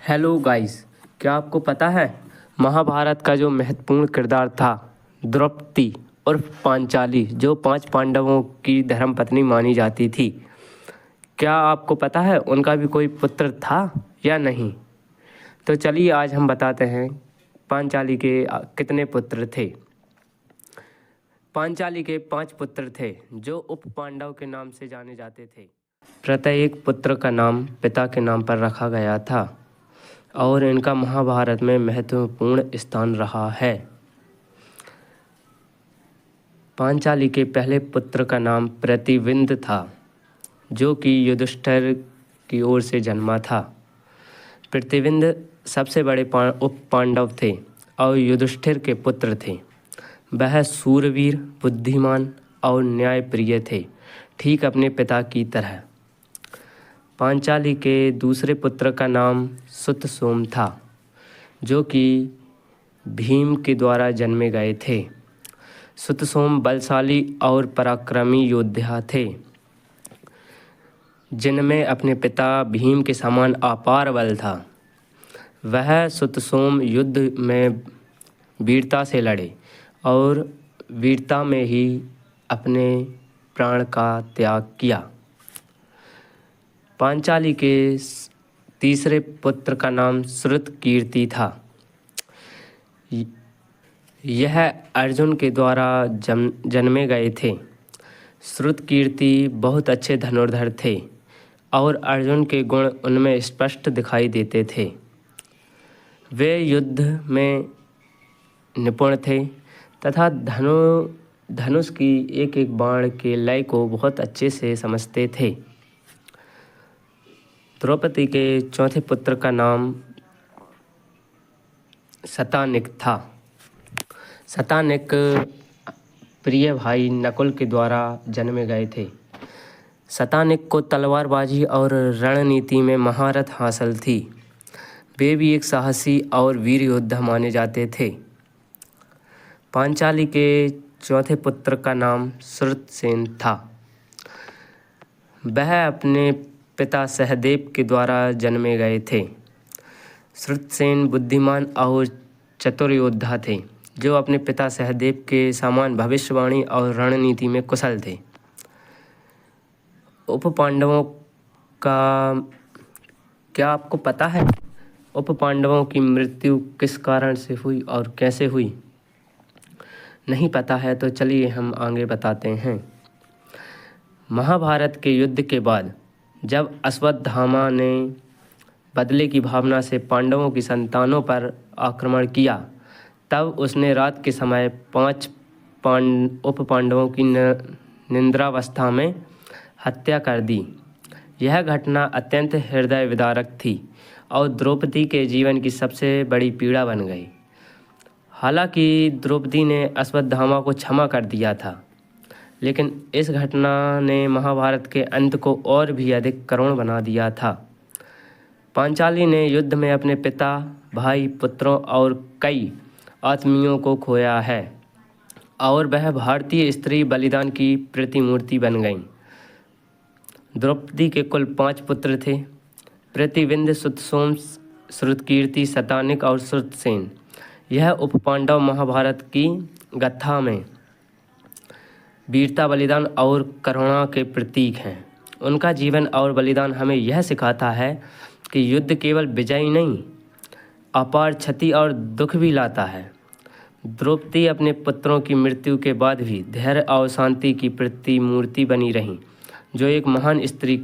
Hello guys, क्या आपको पता है महाभारत का जो महत्वपूर्ण किरदार था द्रौपदी और पांचाली जो 5 पांडवों की धर्मपत्नी मानी जाती थी। क्या आपको पता है उनका भी कोई पुत्र था या नहीं? तो चलिए आज हम बताते हैं पांचाली के कितने पुत्र थे। पांचाली के 5 पुत्र थे जो उप पांडव के नाम से जाने जाते थे। प्रत्येक पुत्र का नाम पिता के नाम पर रखा गया था और इनका महाभारत में महत्वपूर्ण स्थान रहा है। पांचाली के पहले पुत्र का नाम प्रतिविंद था जो कि युधिष्ठिर की ओर से जन्मा था। प्रतिविंद सबसे बड़े उप पांडव थे और युधिष्ठिर के पुत्र थे। वह सूरवीर, बुद्धिमान और न्यायप्रिय थे, ठीक अपने पिता की तरह। पांचाली के दूसरे पुत्र का नाम सुतसोम था जो कि भीम के द्वारा जन्मे गए थे। सुतसोम बलशाली और पराक्रमी योद्धा थे जिनमें अपने पिता भीम के समान अपार बल था। वह सुतसोम युद्ध में वीरता से लड़े और वीरता में ही अपने प्राण का त्याग किया। पांचाली के तीसरे पुत्र का नाम श्रुतकीर्ति था। यह अर्जुन के द्वारा जन्मे गए थे। श्रुतकीर्ति बहुत अच्छे धनुर्धर थे और अर्जुन के गुण उनमें स्पष्ट दिखाई देते थे। वे युद्ध में निपुण थे तथा धनुष की एक एक बाण के लय को बहुत अच्छे से समझते थे। द्रौपदी के चौथे पुत्र का नाम शतानिक था। शतानिक प्रिय भाई नकुल के द्वारा जन्मे गए थे। शतानिक को तलवारबाजी और रणनीति में महारत हासिल थी। वे भी एक साहसी और वीर योद्धा माने जाते थे। पांचाली के चौथे पुत्र का नाम श्रुतसेन था। वह अपने पिता सहदेव के द्वारा जन्मे गए थे। श्रुतसेन बुद्धिमान और चतुर योद्धा थे जो अपने पिता सहदेव के समान भविष्यवाणी और रणनीति में कुशल थे। उप पांडवों का क्या आपको पता है उप पांडवों की मृत्यु किस कारण से हुई और कैसे हुई? नहीं पता है तो चलिए हम आगे बताते हैं। महाभारत के युद्ध के बाद जब अश्वत्थामा ने बदले की भावना से पांडवों की संतानों पर आक्रमण किया, तब उसने रात के समय 5 उप पांडवों की निद्रावस्था में हत्या कर दी। यह घटना अत्यंत हृदय विदारक थी और द्रौपदी के जीवन की सबसे बड़ी पीड़ा बन गई। हालांकि द्रौपदी ने अश्वत्थामा को क्षमा कर दिया था, लेकिन इस घटना ने महाभारत के अंत को और भी अधिक करुण बना दिया था। पांचाली ने युद्ध में अपने पिता, भाई, पुत्रों और कई आत्मीयों को खोया है और वह भारतीय स्त्री बलिदान की प्रतिमूर्ति बन गई। द्रौपदी के कुल 5 पुत्र थे: प्रतिविंद, सुतसोम, श्रुतकीर्ति, शतानिक और श्रुतसेन। यह उप पांडव महाभारत की गाथा में वीरता, बलिदान और करुणा के प्रतीक हैं। उनका जीवन और बलिदान हमें यह सिखाता है कि युद्ध केवल विजय नहीं, अपार क्षति और दुख भी लाता है। द्रौपदी अपने पुत्रों की मृत्यु के बाद भी धैर्य और शांति की प्रतिमूर्ति बनी रहीं, जो एक महान स्त्री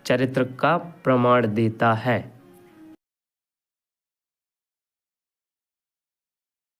चरित्र का प्रमाण देता है।